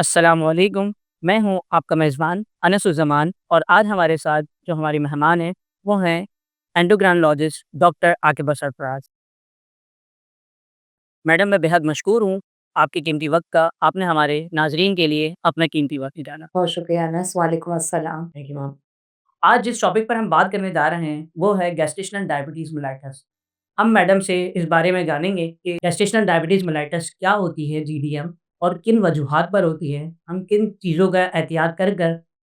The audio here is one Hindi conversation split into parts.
अस्सलामुअलैकुम। मैं हूँ आपका मेज़बान अनसुज़्ज़मान और आज हमारे साथ जो हमारी मेहमान हैं, वो हैं एंडोक्राइनोलॉजिस्ट डॉक्टर आकिबा सरफ़राज। मैडम मैं बेहद मशकूर हूँ आपके कीमती वक़्त का, आपने हमारे नाज़रीन के लिए अपना कीमती वक़्त निकाला। बहुत शुक्रिया अनस, वालेकुम अस्सलाम। Thank you ma'am. आज जिस टॉपिक पर हम बात करने जा रहे हैं, वो है गेस्टेशनल डायबिटीज़ मेलाइटस। हम मैडम से इस बारे में जानेंगे कि गेस्टेशनल डायबिटीज़ मेलाइटस क्या होती है जीडीएम और किन वजूहात पर होती है? हम किन चीज़ों का एहतियात कर कर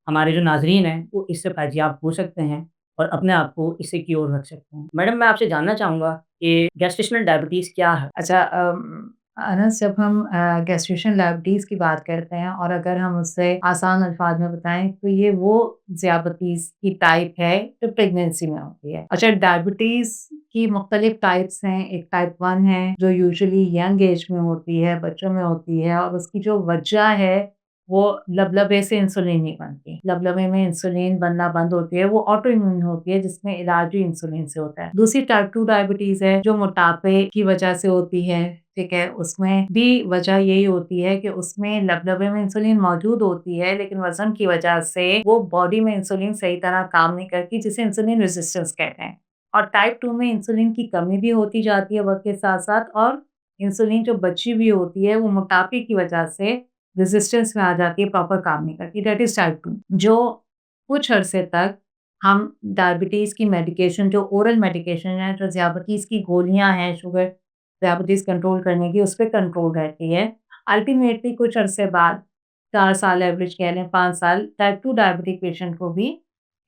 हमारे जो नाज़रीन हैं, वो इससे फैज़याब हो सकते हैं और अपने आप को इससे क्योर रख सकते हैं। मैडम मैं आपसे जानना चाहूँगा कि गेस्टेशनल डायबिटीज़ क्या है? अच्छा अनस, जब हम गैस्ट्रेशन डायबिटीज़ की बात करते हैं और अगर हम उससे आसान अल्फाज में बताएँ तो ये वो ज़ियाबतीज़ की टाइप है जो प्रेगनेंसी में होती है। अच्छा, डायबिटीज़ की मुख्तलिफ टाइप्स हैं। एक टाइप 1 है जो यूजुअली यंग एज में होती है, बच्चों में होती है और उसकी जो वजह है वो लबलबे से इंसुलिन नहीं बनती। लबलबे में इंसुलिन बनना बंद होती है, वो ऑटो इम्यून होती है जिसमें इलाज भी इंसुलिन से होता है। दूसरी टाइप 2 डायबिटीज़ है जो मोटापे की वजह से होती है, ठीक है? उसमें भी वजह यही होती है कि उसमें लबलबे में इंसुलिन मौजूद होती है लेकिन वज़न की वजह से वो बॉडी में इंसुलिन सही तरह काम नहीं करती, जिसे इंसुलिन रेज़िस्टेंस कहते हैं। और टाइप 2 में इंसुलिन की कमी भी होती जाती है वक़्त के साथ-साथ और इंसुलिन जो बची हुई होती है वो मोटापे की वजह से रेज़िस्टेंस में आ जाती है, प्रॉपर काम नहीं करती, दैट इज़ टाइप 2। जो कुछ अरसे तक हम डायबिटीज़ की मेडिकेशन, जो ओरल मेडिकेशन है, जो ज़ियाबतीज़ की गोलियाँ हैं, शुगर डायबिटीज़ कंट्रोल करने की, उस पे कंट्रोल रहती है। अल्टीमेटली कुछ अरसे बाद 4 साल एवरेज कह लें, 5 साल, टाइप 2 डायबिटिक पेशेंट को भी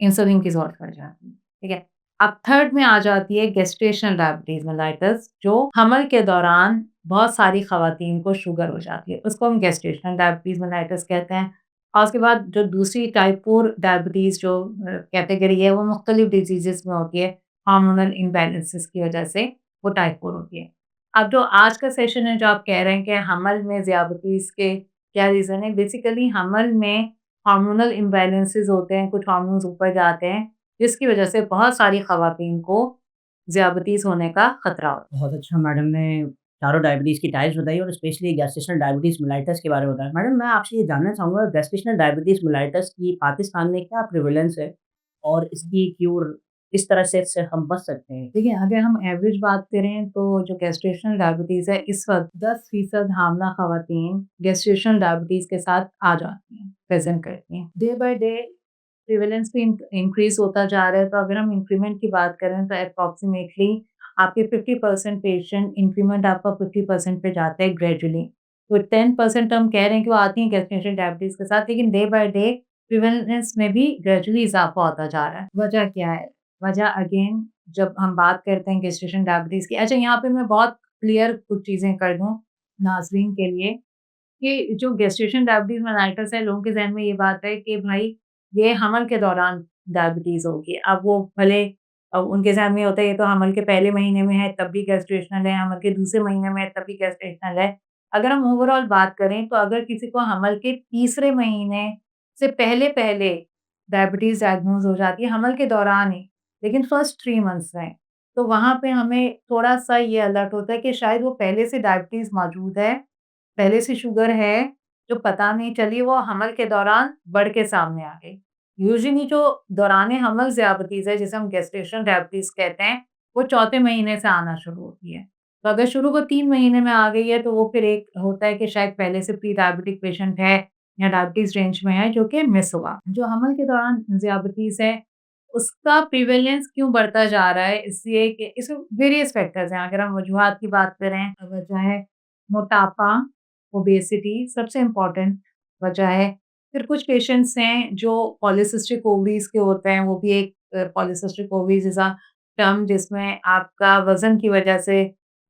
इंसुलिन की ज़रूरत पड़ जाती है, ठीक है? अब थर्ड में आ जाती है गेस्टेशनल डायबिटीज़ मेलाइटस, जो हमल के दौरान बहुत सारी ख़वातीन को शुगर हो जाती है। उसको हम गेस्टेशनल डायबिटीज़ मेलाइटस कहते हैं। और उसके बाद जो दूसरी टाइप 4 डायबिटीज़ जो कैटेगरी है, वो मुख्तलिफ डिज़ीज़ेज़ में होती है। हार्मोनल इम्बैलेंसेस की वजह से वो टाइप 4 होती है। अब जो आज का सेशन है, जो आप कह रहे हैं कि हमल में ज़ियाबतीज़ के क्या रीज़न है, बेसिकली हमल में हार्मोनल इम्बैलेंसेस होते हैं, कुछ हार्मोन्स ऊपर जाते हैं, जिसकी वजह से बहुत सारी ख़वातीन को ज़ियाबतीज़ होने का खतरा होता है। बहुत अच्छा मैडम ने चारों डायबिटीज़ की टाइप्स बताई और स्पेशली गेस्टेशनल डायबिटीज़ मेलाइटस के बारे में बताया। मैडम मैं आपसे ये जानना चाहूँगा गेस्टेशनल डायबिटीज़ मेलाइटस की पाकिस्तान में क्या प्रेवलेंस है और इसकी क्यूर किस तरह से इससे हम बच सकते हैं? देखिए, अगर हम एवरेज बात करें तो जो गेस्टेशनल डायबिटीज़ है, इस वक़्त 10% हामला ख़वातीन गेस्टेशनल डायबिटीज़ के साथ आ जाती हैं, प्रेज़ेंट करती हैं। डे बाय डे प्रेवलेंस भी इंक्रीज़ होता जा रहा है, तो अगर हम इंक्रीमेंट की बात करें तो अप्रॉक्सिमेटली आपके 50% पेशेंट, इंक्रीमेंट आपका 50% पे जाता है ग्रेजुअली। तो 10% हम कह रहे हैं कि वो आती हैं गेस्टेशनल डायबिटीज़ के साथ, लेकिन डे बाय डे प्रेवलेंस में भी ग्रेजुअली इज़ाफ़ा होता जा रहा है। वजह क्या है? वजह अगेन, जब हम बात करते हैं गेस्टेशन डायबिटीज़ की, अच्छा यहाँ पे मैं बहुत क्लियर कुछ चीज़ें कर दूँ नाज़रीन के लिए कि जो गेस्टेशन डायबिटीज़ मेलाइटस है, लोगों के ज़हन में ये बात है कि भाई ये हमल के दौरान डायबिटीज़ होगी। अब वो भले उनके ज़हन में होता है ये तो हमल के पहले महीने में है तब भी गेस्टेशनल है, हमल के दूसरे महीने में है तब भी गेस्टेशनल है। अगर हम ओवरऑल बात करें तो अगर किसी को हमल के तीसरे महीने से पहले-पहले डायबिटीज़ डायग्नोज़ हो जाती है, हमल के दौरान ही, लेकिन फर्स्ट 3 मंथ्स में, तो वहाँ पे हमें थोड़ा-सा ये अलर्ट होता है कि शायद वो पहले से डायबिटीज़ मौजूद है, पहले से शुगर है, जो पता नहीं चली, वो हमल के दौरान बढ़ के सामने आ गई। यूजुअली जो दौरान हमल ज़ियाबतीज़ है, जिसे हम गेस्टेशनल डायबिटीज़ कहते हैं, वो चौथे महीने से आना शुरू होती है। तो अगर शुरू को 3 महीने में आ गई है, तो वो फिर एक होता है कि शायद पहले से प्री डायबिटिक पेशेंट है या डायबिटीज़ रेंज में है, जो कि मिस हुआ। जो हमल के दौरान ज़ियाबतीज़ है, उसका प्रिवेलेंस क्यों बढ़ता जा रहा है? इसलिए कि इसमें वेरियस फैक्टर्स हैं। अगर हम वजूहात की बात करें, वजह है मोटापा, ओबेसिटी सबसे इम्पोर्टेंट वजह है। फिर कुछ पेशेंट्स हैं जो पॉलीसिस्टिक ओवरीज़ के होते हैं, वो भी एक polycystic ovaries is a term जिसमें आपका वज़न की वजह से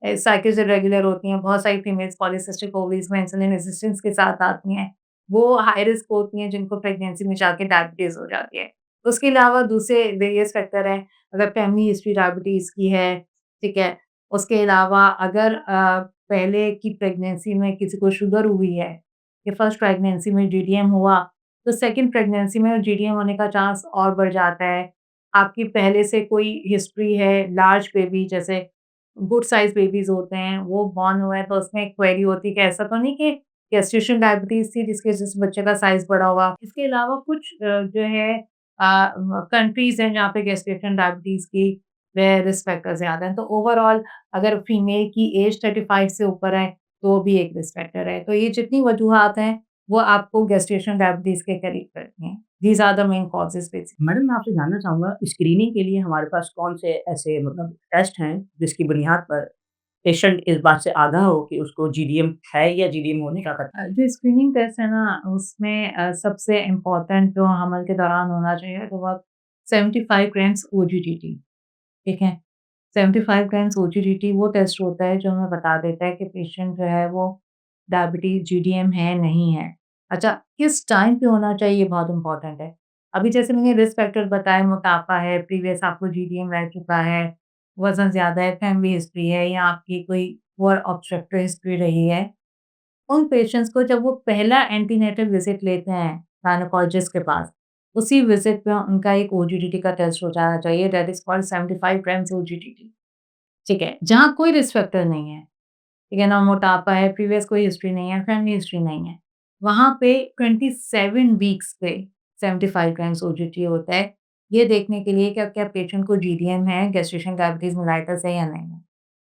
साइकिल्स इर्रेगुलर होती हैं। बहुत सारी फीमेल्स पॉलीसिस्टिक ओवरीज़ में इंसुलिन रेजिस्टेंस के साथ आती हैं। वो हाई रिस्क होती हैं जिनको प्रेगनेंसी में जाके डायबिटीज़ हो जाती है। उसके अलावा दूसरे वेरियस फैक्टर हैं, अगर फैमिली हिस्ट्री डायबिटीज़ की है, ठीक है? उसके अलावा अगर पहले की प्रेगनेंसी में किसी को शुगर हुई है, कि फर्स्ट प्रेगनेंसी में जीडीएम हुआ, तो सेकंड प्रेगनेंसी में जीडीएम होने का चांस और बढ़ जाता है। आपकी पहले से कोई हिस्ट्री है, लार्ज बेबी जैसे गुड साइज़ बेबीज़ होते हैं, वो बॉर्न हुए हैं, तो उसमें एक क्वेरी होती है कि ऐसा तो नहीं कि गेस्टेशनल डायबिटीज़ थी जिस बच्चे का साइज़ बड़ा हुआ। इसके अलावा कुछ जो है कंट्रीज़ हैं जहाँ पे गेस्टेशनल डायबिटीज़ की वे रिस्क फैक्टर ज़्यादा हैं। तो ओवरऑल अगर फीमेल की एज 35 से ऊपर है, तो भी एक रिस्क फैक्टर है। तो ये जितनी वजूहात हैं, वो आपको गेस्टेशनल डायबिटीज़ के करीब करती हैं। These are the main causes basically. Madam मैं आपसे जानना चाहूँगा स्क्रीनिंग के लिए हमारे पास कौन से ऐसे मतलब टेस्ट हैं जिसकी बुनियाद पर पेशेंट इस बात से आगाह हो कि उसको जीडीएम है या जीडीएम होने का खतरा है? जो स्क्रीनिंग टेस्ट है ना, उसमें सबसे इम्पोर्टेंट जो हमल के दौरान होना चाहिए, तो वो 75 ग्राम्स ओजीडीटी, ठीक है? 75 ग्राम्स ओजीडीटी वो टेस्ट होता है जो हमें बता देता है कि पेशेंट जो है वो डायबिटीज़ जीडीएम है, नहीं है। अच्छा, किस टाइम पे होना चाहिए, ये बहुत इम्पोर्टेंट है। अभी जैसे मैंने रिस्क फैक्टर बताए, मोटापा है, प्रीवियस आपको जीडीएम रह चुका है, वज़न ज़्यादा है, फैमिली हिस्ट्री है या आपकी कोई पुअर ऑब्स्ट्रक्टिव हिस्ट्री रही है, उन पेशेंट्स को जब वो पहला एंटीनेटल विज़िट लेते हैं गायनेकोलॉजिस्ट के पास, उसी विज़िट पे उनका एक ओजीडीटी का टेस्ट हो जाना चाहिए, दैट इज़ कॉल्ड 75 ग्राम्स ओजीडीटी, ठीक है? जहाँ कोई रिस्क फैक्टर नहीं है, ठीक है ना? मोटापा है, प्रीवियस कोई हिस्ट्री नहीं है, फैमिली हिस्ट्री नहीं है। वहाँ पे 27 वीक्स पे 75 ग्राम्स ओजीटी होता है, ये देखने के लिए कि क्या पेशेंट को जीडीएम है, गेस्टेशनल डायबिटीज़ मेलाइटस है या नहीं है।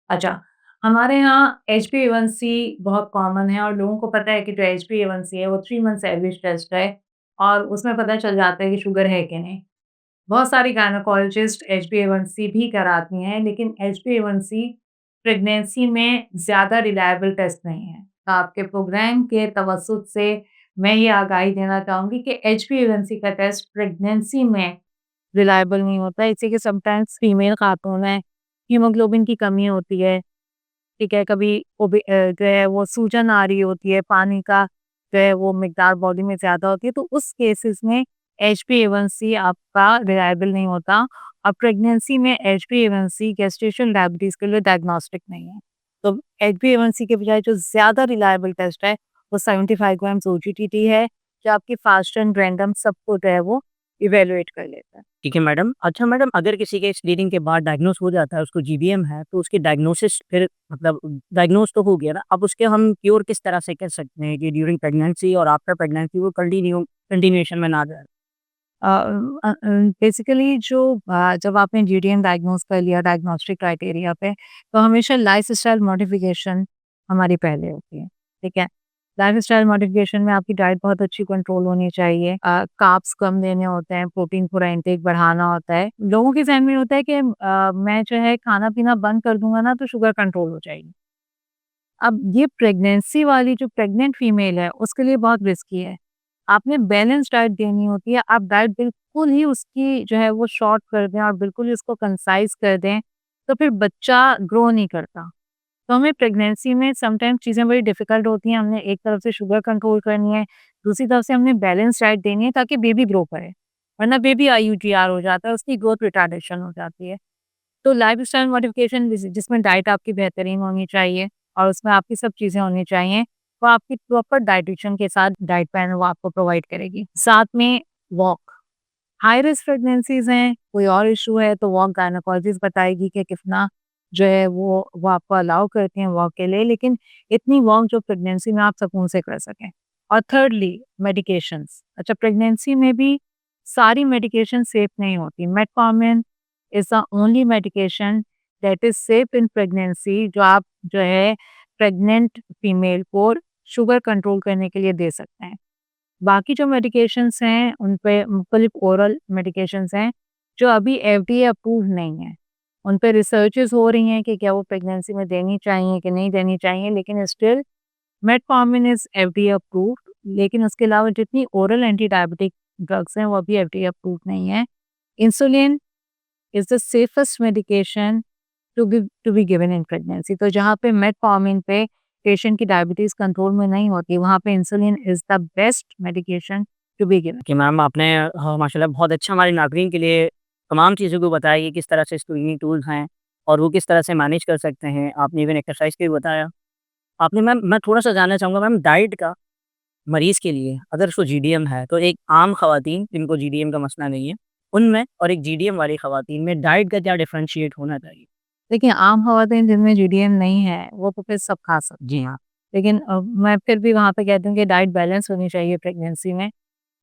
अच्छा, हमारे यहाँ एचबीएवन.सी बहुत कॉमन है और लोगों को पता है कि जो एचबीएवन.सी है वो 3 मंथ्स एवरेज टेस्ट है और उसमें पता चल जाता है कि शुगर है कि नहीं। बहुत सारी गायनेकोलॉजिस्ट एचबीएवन.सी भी कराती हैं, लेकिन एचबीएवन.सी प्रेगनेंसी में ज़्यादा रिलायबल टेस्ट नहीं है। तो आपके प्रोग्राम के तवज्जुह से मैं ये आगाही देना चाहूँगी कि एचबीएवन.सी का टेस्ट प्रेगनेंसी में रिलायबल नहीं होता है। इससे कि समटाइम्स फीमेल खातून में हीमोग्लोबिन की कमी होती है, ठीक है? कभी जो है वो सूजन आ रही होती है, पानी का जो है वो मिकदार बॉडी में ज़्यादा होती है, तो उस केसेस में एचबीएवन.सी आपका रिलायबल नहीं होता और प्रेगनेंसी में एचबीएवन.सी गेस्टेशनल डायबिटीज़ के लिए डायग्नोस्टिक नहीं है। तो एचबीएवन.सी के बजाय जो ज़्यादा रिलायबल टेस्ट है, वो 75 ग्राम्स ओजीटीटी है, जो आपकी फास्ट एंड रैंडम सबको जो है वो इवैल्यूएट कर लेता है। ठीक है मैडम। अच्छा मैडम अगर किसी के स्क्रीनिंग के बाद डायग्नोज़ हो जाता है उसको जीबीएम है तो उसकी डायग्नोसिस फिर मतलब डायग्नोज़ तो हो गया ना, अब उसके हम क्योर किस तरह से कर सकते हैं कि ड्यूरिंग प्रेगनेंसी और आफ्टर प्रेगनेंसी वो कंटिन्यूएशन में ना जाए? बेसिकली जो जब आपने जीडीएम डायग्नोज कर लिया डायग्नोस्टिक क्राइटेरिया पे, तो हमेशा लाइफस्टाइल मॉडिफिकेशन हमारी पहले होती है, ठीक है? लाइफस्टाइल मॉडिफिकेशन में आपकी डाइट बहुत अच्छी कंट्रोल होनी चाहिए, कार्ब्स कम देने होते हैं, प्रोटीन पूरा इंटेक बढ़ाना होता है। लोगों के ज़हन में होता है कि मैं जो है खाना-पीना बंद कर दूँगा ना तो शुगर कंट्रोल हो जाएगी। अब ये प्रेगनेंसी वाली जो प्रेग्नेंट फीमेल है, उसके लिए बहुत रिस्की है। आपने बैलेंस डाइट देनी होती है, आप डाइट बिल्कुल ही उसकी जो है वो शॉर्ट कर दें और बिल्कुल ही उसको कंसाइज़ कर दें, तो फिर बच्चा ग्रो नहीं करता। तो हमें प्रेगनेंसी में समटाइम्स चीज़ें बड़ी डिफ़िकल्ट होती हैं, हमने एक तरफ से शुगर कंट्रोल करनी है, दूसरी तरफ से हमने बैलेंस डाइट देनी है ताकि बेबी ग्रो करे, वरना बेबी आईयूटीआर हो जाता है, उसकी ग्रोथ रिटार्डेशन हो जाती है। तो लाइफ़स्टाइल मॉडिफ़िकेशन जिसमें डाइट आपकी बेहतरीन होनी चाहिए और उसमें आपकी सब चीज़ें होनी चाहिए, वो आपकी प्रॉपर डाइटेशन के साथ डाइट प्लान वो आपको प्रोवाइड करेगी। साथ में वॉक, हाई रिस्क प्रेगनेंसीज़ हैं, कोई और इश्यू है तो वॉक गायनेकोलॉजिस्ट बताएगी कि कितना जो है वो आपको अलाउ करती हैं वॉक के लिए, लेकिन इतनी वॉक जो प्रेगनेंसी में आप सुकून से कर सकें। और थिर्डली मेडिकेशंस, अच्छा प्रेगनेंसी में भी सारी मेडिकेशन सेफ नहीं होती। Metformin is the only medication that is safe in pregnancy, जो आप जो है प्रेग्नेंट फीमेल को शुगर कंट्रोल करने के लिए दे सकते हैं। बाकी जो मेडिकेशंस हैं, उन पे मुख्तलिफ ओरल मेडिकेशंस हैं, जो अभी एफडीए अप्रूव्ड नहीं हैं। उन पे रिसर्चेज़ हो रही हैं कि क्या वो प्रेगनेंसी में देनी चाहिए कि नहीं देनी चाहिए, लेकिन still metformin is FDA approved, लेकिन उसके अलावा जितनी ओरल एंटी डायबिटिक ड्रग्स हैं, वो अभी एफडीए अप्रूव्ड नहीं है। Insulin is the safest medication to be given in pregnancy. तो जहाँ पे मेटफॉर्मिन पे पेशेंट की डायबिटीज़ कंट्रोल में नहीं होती, वहाँ पे insulin is the best medication to be given. कि मैम आपने माशाल्लाह बहुत अच्छा हमारे नाज़रीन के लिए तमाम चीज़ों को बताया कि किस तरह से स्क्रीनिंग टूल्स हैं और वो किस तरह से मैनेज कर सकते हैं। आपने इवन एक्सरसाइज़ का भी बताया। आपने मैम मैं थोड़ा-सा जानना चाहूँगा मैम डाइट का मरीज़ के लिए अगर उसको जीडीएम है तो एक आम ख़वातीन जिनको जीडीएम का मसला नहीं है, उनमें और एक जीडीएम वाली ख़वातीन में डाइट का क्या डिफरेंशिएट होना चाहिए? देखिए, आम ख़वातीन जिनमें जीडीएम नहीं है, वो तो फिर सब खा सकती जी हाँ। लेकिन मैं फिर भी वहाँ पे कहती हूँ कि डाइट बैलेंस होनी चाहिए प्रेगनेंसी में।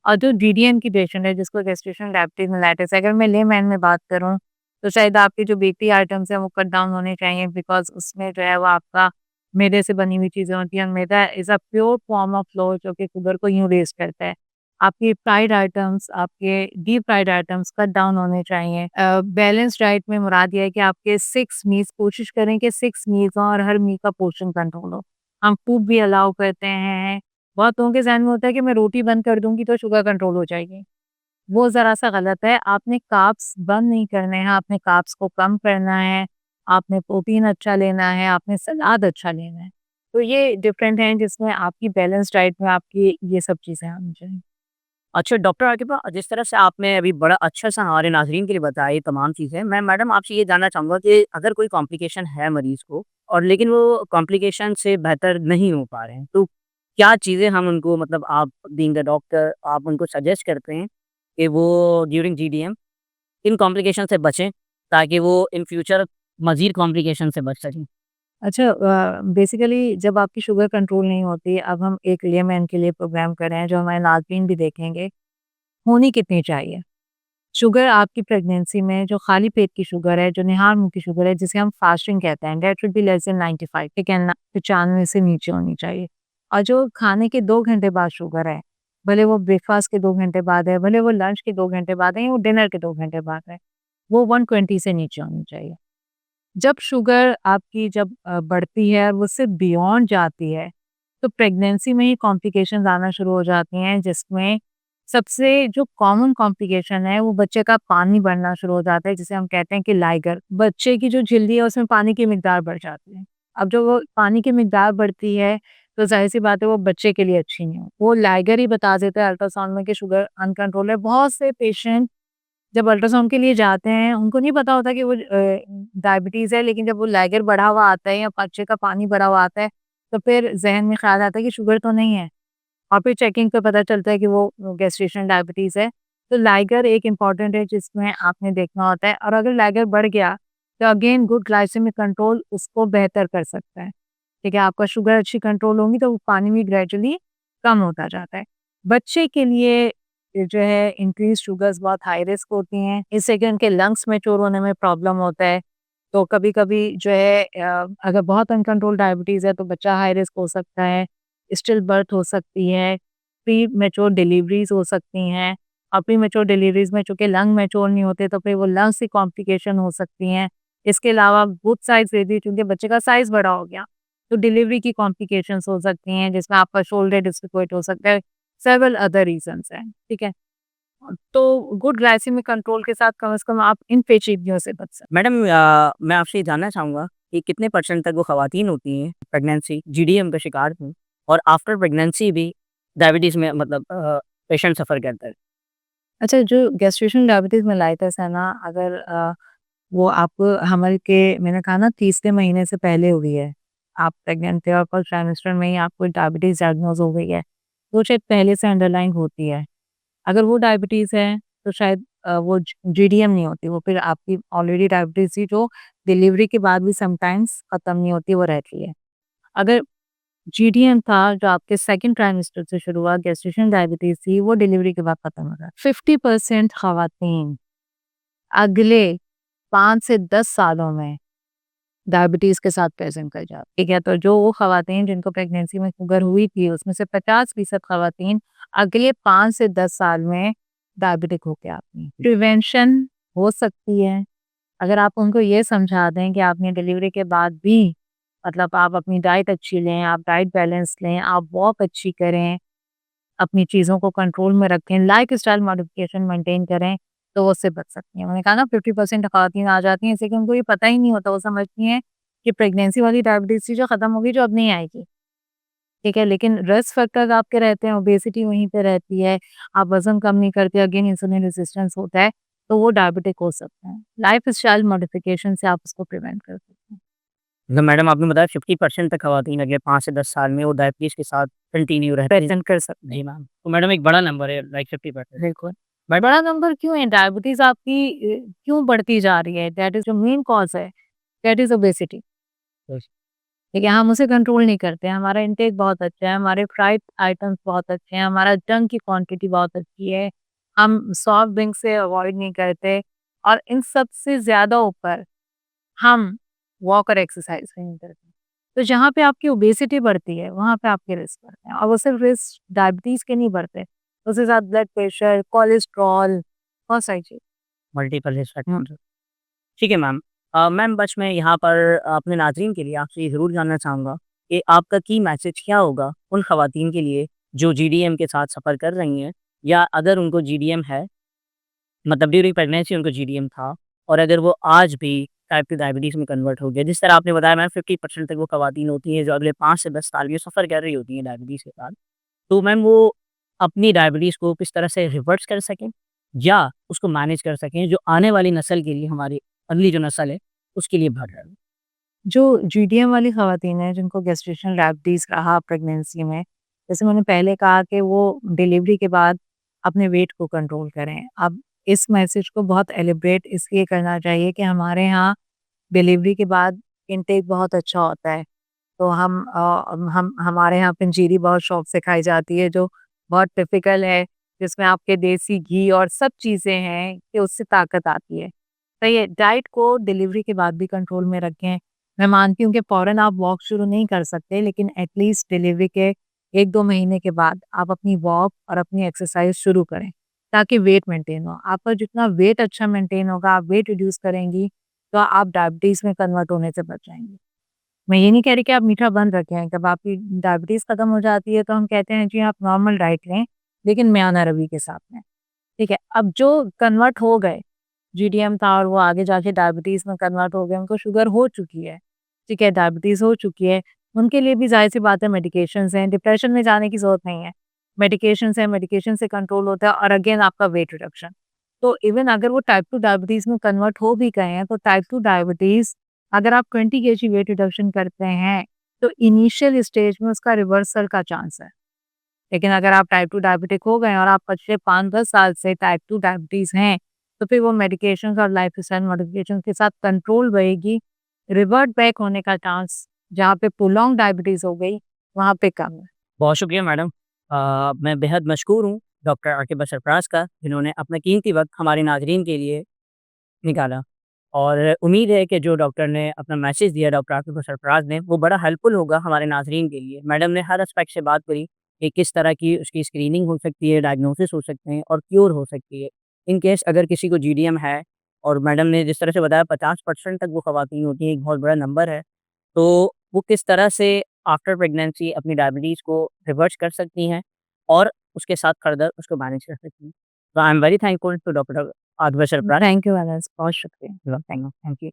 और जो जीडीएम की पेशेंट है जिसको गेस्टेशनल डायबिटीज मेलाइटिस है, अगर मैं लेमैन में बात करूँ तो शायद आपके जो बेकरी आइटम्स हैं वो कट डाउन होने चाहिए, बिकॉज़ उसमें जो है वो आपका मैदे से बनी हुई चीज़ें होती हैं। Maida is a pure form of flour जो कि शुगर को यूँ रेज़ करता है। आपके फ्राइड आइटम्स, आपके deep fried items cut down होने चाहिए। बैलेंस डाइट में मुराद ये है कि आपके 6 मील्स कोशिश करें कि 6 मील्स हों और हर मील का पोर्शन कंट्रोल हो। हम सूप भी अलाउ करते हैं। बहुत लोगों के ज़हन में होता है कि मैं रोटी बंद कर दूँगी तो शुगर कंट्रोल हो जाएगी। वो ज़रा-सा गलत है। आपने कार्ब्स बंद नहीं करने हैं, आपने कार्ब्स को कम करना है, आपने प्रोटीन अच्छा लेना है, आपने सलाद अच्छा लेना है। तो ये डिफरेंट हैं जिसमें आपकी बैलेंस डाइट में आपकी ये सब चीज़ें आनी चाहिए। अच्छा डॉक्टर आकिबा, जिस तरह से आपने अभी बड़ा अच्छा-सा हमारे नाज़रीन के लिए बताई तमाम चीज़ें, मैं मैडम आपसे ये जानना चाहूँगा कि अगर कोई कॉम्प्लिकेशन है मरीज़ को और लेकिन वो कॉम्प्लिकेशन से बेहतर नहीं हो पा रहे हैं, तो क्या चीज़ें हम उनको मतलब आप बीइंग द डॉक्टर आप उनको सजेस्ट करते हैं कि वो ड्यूरिंग जीडीएम इन कॉम्प्लिकेशन से बचें, ताकि वो इन फ्यूचर मज़ीद कॉम्प्लिकेशन से बच सकें? अच्छा, बेसिकली जब आपकी शुगर कंट्रोल नहीं होती, अब हम एक लेमैन के लिए प्रोग्राम कर रहे हैं जो हमारे नाज़रीन भी देखेंगे, होनी कितनी चाहिए? शुगर आपकी प्रेगनेंसी में जो खाली पेट की शुगर है, जो निहार मुँह की शुगर है, जिसे हम फास्टिंग कहते हैं, that should be less than 95, ठीक है ना? 95 से नीचे होनी चाहिए। और जो खाने के 2 घंटे बाद शुगर है, भले वो ब्रेकफ़ास्ट के 2 घंटे बाद है, भले वो लंच के 2 घंटे बाद है या वो डिनर के 2 घंटे बाद है, वो 120 से नीचे होनी चाहिए। जब शुगर आपकी बढ़ती है और वो उससे बियॉन्ड जाती है, तो प्रेगनेंसी में ही कॉम्प्लिकेशंस आना शुरू हो जाती हैं, जिसमें सबसे जो कॉमन कॉम्प्लिकेशन है वो बच्चे का पानी बढ़ना शुरू हो जाता है, जिसे हम कहते हैं कि लाइगर। बच्चे की जो झिल्ली है उसमें पानी की मिकदार बढ़ जाती है। अब जो वो पानी की मिकदार बढ़ती है तो ज़ाहिर-सी बात है वो बच्चे के लिए अच्छी नहीं है। वो लाइगर ही बता देता है अल्ट्रासाउंड में कि शुगर अनकंट्रोल है। बहुत से पेशेंट जब अल्ट्रासाउंड के लिए जाते हैं, उनको नहीं पता होता कि वो डायबिटीज़ है, लेकिन जब वो लाइगर बढ़ा हुआ आता है या बच्चे का पानी बढ़ा हुआ आता है, तो फिर ज़हन में ख़्याल आता है कि शुगर तो नहीं है और फिर चेकिंग पे पता चलता है कि वो गेस्टेशनल डायबिटीज़ है। तो लाइगर एक इम्पॉर्टेंट है जिसमें आपने देखना होता है, और अगर लाइगर बढ़ गया, तो अगेन गुड ग्लाइसेमिक कंट्रोल उसको बेहतर कर सकता है। ठीक है, आपका शुगर अच्छी कंट्रोल होगी तो वो पानी भी ग्रेजुअली कम होता जाता है। बच्चे के लिए ये जो है इंक्रीज़ शुगर्स बहुत हाई रिस्क होती हैं। इससे कि उनके लंग्स मैच्योर होने में प्रॉब्लम होता है। तो कभी-कभी जो है अगर बहुत अनकंट्रोल्ड डायबिटीज़ है तो बच्चा हाई रिस्क हो सकता है, स्टिल बर्थ हो सकती है, प्री मैच्योर डिलीवरीज़ हो सकती हैं, और प्री मैच्योर डिलीवरीज़ में चूँकि लंग मैच्योर नहीं होते तो फिर वो लंग्स की कॉम्प्लिकेशन हो सकती हैं। इसके अलावा गुड साइज़ बेबी चूँकि बच्चे का साइज़ बड़ा हो गया, तो डिलीवरी की कॉम्प्लिकेशंस हो सकती हैं, जिसमें आपका शोल्डर डिस्लोकेट हो सकता है, सेवरल अदर रीज़न्स हैं, ठीक है? तो गुड ग्लाइसेमिक कंट्रोल के साथ कम से कम आप इन पेचीदगियों से बच सकते मैडम मैं आपसे ये जानना चाहूँगा कि कितने परसेंट तक वो ख़वातीन होती हैं प्रेगनेंसी जीडीएम का शिकार हुई और आफ्टर प्रेगनेंसी भी डायबिटीज़ में मतलब पेशेंट सफ़र करता है? अच्छा, जो गेस्टेशनल डायबिटीज़ मेलाइटस है ना, अगर वो आपको हमल के मैंने कहा ना तीसरे महीने से पहले हुई है, आप प्रेग्नेंट थे और फर्स्ट ट्राइमेस्टर में ही आपको डायबिटीज़ डायग्नोज़ हो गई है, तो शायद पहले से अंडरलाइन होती है। अगर वो डायबिटीज़ है तो शायद वो जीडीएम नहीं होती, वो फिर आपकी ऑलरेडी डायबिटीज़ थी जो डिलीवरी के बाद भी समटाइम्स खत्म नहीं होती, वो रहती है। अगर जीडीएम था जो आपके सेकंड ट्राइमेस्टर से शुरू हुआ, गेस्टेशनल डायबिटीज़ थी, वो डिलीवरी के बाद खत्म हो रहा है। 50% ख़वातीन अगले 5 से 10 सालों में डायबिटीज़ के साथ प्रेज़ेंट कर जाती, ठीक है? तो जो वो ख़वातीन जिनको प्रेगनेंसी में शुगर हुई थी, उसमें से 50% ख़वातीन अगले 5 से 10 साल में डायबिटिक होके आती हैं। प्रिवेंशन हो सकती है, अगर आप उनको ये समझा दें कि आपने डिलीवरी के बाद भी मतलब आप अपनी डाइट अच्छी लें, आप डाइट बैलेंस लें, आप वॉक अच्छी करें, अपनी चीज़ों को कंट्रोल में रखें, लाइफ़स्टाइल मॉडिफ़िकेशन मेंटेन करें, तो वो उससे बच सकती हैं। मैंने कहा ना 50% ख़वातीन आ जाती हैं, इससे कि उनको ये पता ही नहीं होता, वो समझती हैं कि प्रेगनेंसी वाली डायबिटीज़ थी जो ख़त्म हो गई, जो अब नहीं आएगी, ठीक है? लेकिन रिस्क फैक्टर्स आपके रहते हैं, ओबेसिटी वहीं पे रहती है, आप वज़न कम नहीं करते, अगेन इंसुलिन रेज़िस्टेंस होता है, तो वो डायबिटिक हो सकते हैं। लाइफ़स्टाइल मॉडिफ़िकेशन से आप उसको प्रिवेंट कर सकते हैं। मतलब मैडम आपने बताया 50% तक ख़वातीन अगले 5 से 10 साल में वो डायबिटीज़ के साथ कंटिन्यू रहती हैं। प्रेज़ेंट कर सकते हैं। जी मैम, तो मैडम एक बड़ा नंबर है लाइक 50%। बिल्कुल। बट बड़ा नंबर क्यों है? डायबिटीज़ आपकी क्यों बढ़ती जा रही है? दैट इज़ जो मेन कॉज़ है, दैट इज़ ओबेसिटी। ठीक है, हम उसे कंट्रोल नहीं करते हैं, हमारा इंटेक बहुत अच्छा है, हमारे फ्राइड आइटम्स बहुत अच्छे हैं, हमारा जंक की क्वांटिटी बहुत अच्छी है, हम सॉफ्ट ड्रिंक से अवॉइड नहीं करते और इन सब से ज़्यादा ऊपर हम वॉक और एक्सरसाइज नहीं करते। तो जहाँ पे आपकी ओबेसिटी बढ़ती है, वहाँ पे आपके रिस्क बढ़ते हैं और वो सिर्फ रिस्क डायबिटीज़ के नहीं बढ़ते, उसके साथ ब्लड प्रेशर, कोलेस्ट्रॉल, बहुत सारी चीज़। मल्टीपल रिस्क हुँ। फैक्टर्स। ठीक है मैम। मैम बस मैं यहाँ पर अपने नाज़रीन के लिए आपसे ये ज़रूर जानना चाहूँगा कि आपका की मैसेज क्या होगा उन ख़वातीन के लिए जो जीडीएम के साथ सफ़र कर रही हैं या अगर उनको जीडीएम है, मतलब ड्यूरिंग प्रेगनेंसी उनको जीडीएम था और अगर वो आज भी टाइप 2 डायबिटीज़ में कन्वर्ट हो गया। जिस तरह आपने बताया मैम 50% तक वो ख़वातीन होती हैं जो अगले 5 से 10 साल ये सफ़र कर रही होती हैं डायबिटीज़ के साथ। तो मैम वो अपनी डायबिटीज़ को किस तरह से रिवर्स कर सकें या उसको मैनेज कर सकें जो आने वाली नस्ल के लिए हमारी अगली जो नस्ल है उसके लिए बेहतर है। जो जीडीएम वाली ख़वातीन हैं, जिनको गेस्टेशनल डायबिटीज़ रहा प्रेगनेंसी में, जैसे मैंने पहले कहा कि वो डिलीवरी के बाद अपने वेट को कंट्रोल करें। अब इस मैसेज को बहुत एलिब्रेट इसलिए करना चाहिए कि हमारे यहाँ डिलीवरी के बाद इनटेक बहुत अच्छा होता है। तो हम हमारे यहाँ पंजीरी बहुत शौक से खाई जाती है, जो बहुत टिपिकल है, जिसमें आपके देसी घी और सब चीज़ें हैं कि उससे ताकत आती है। सही है, डाइट को डिलीवरी के बाद भी कंट्रोल में रखें। मैं मानती हूँ कि फ़ौरन आप वॉक शुरू नहीं कर सकते, लेकिन एटलीस्ट डिलीवरी के 1-2 महीने के बाद आप अपनी वॉक और अपनी एक्सरसाइज़ शुरू करें, ताकि वेट मेंटेन हो। आपका जितना वेट अच्छा मेंटेन होगा, आप वेट रिड्यूस करेंगी, तो आप डायबिटीज़ में कन्वर्ट होने से बच जाएँगी। मैं ये नहीं कह रही कि आप मीठा बंद रखें, जब आपकी डायबिटीज़ खत्म हो जाती है तो हम कहते हैं जी आप नॉर्मल डाइट लें, लेकिन म्याना रवि के साथ में, ठीक है? अब जो कन्वर्ट हो गए, जीडीएम था और वो आगे जाके डायबिटीज़ में कन्वर्ट हो गए, उनको शुगर हो चुकी है, ठीक है? डायबिटीज़ हो चुकी है, उनके लिए भी ज़ाहिर-सी बात है मेडिकेशंस हैं, डिप्रेशन में जाने की ज़रूरत नहीं है। मेडिकेशंस हैं, मेडिकेशन से कंट्रोल होता है और अगेन आपका वेट रिडक्शन। तो इवन अगर वो टाइप 2 डायबिटीज़ में कन्वर्ट हो भी गए हैं, तो टाइप 2 डायबिटीज़ अगर आप 20 केजी वेट रिडक्शन करते हैं, तो इनिशियल स्टेज में उसका रिवर्सल का चांस है। लेकिन अगर आप टाइप 2 डायबिटिक हो गए हैं और आप पिछले 5-10 साल से टाइप 2 डायबिटीज़ हैं, तो फिर वो मेडिकेशंस और लाइफ़स्टाइल मॉडिफ़िकेशन के साथ कंट्रोल रहेगी, रिवर्ट बैक होने का चांस जहाँ पे प्रोलॉन्ग डायबिटीज़ हो गई, वहाँ पे कम है। बहुत शुक्रिया मैडम। मैं बेहद मशकूर हूँ डॉक्टर आकिब सरफराज का जिन्होंने अपना कीमती वक़्त हमारे नाज़रीन के लिए निकाला और उम्मीद है कि जो डॉक्टर ने अपना मैसेज दिया डॉक्टर आकिब सरफराज ने वो बड़ा हेल्पफुल होगा हमारे नाज़रीन के लिए। मैडम ने हर एस्पेक्ट से बात करी कि किस तरह की उसकी स्क्रीनिंग हो सकती है, डायग्नोसिस हो सकते हैं और क्योर हो सकती है। इन केस अगर किसी को जीडीएम है और मैडम ने जिस तरह से बताया 50% तक वो ख़वातीन होती हैं, एक बहुत बड़ा नंबर है। तो वो किस तरह से आफ्टर प्रेगनेंसी अपनी डायबिटीज़ को रिवर्स कर सकती हैं और उसके साथ फर्दर उसको मैनेज कर सकती हैं। तो I am very thankful to doctor Aditya Sarfaraz. Thank you Anas, बहुत शुक्रिया। Thank you.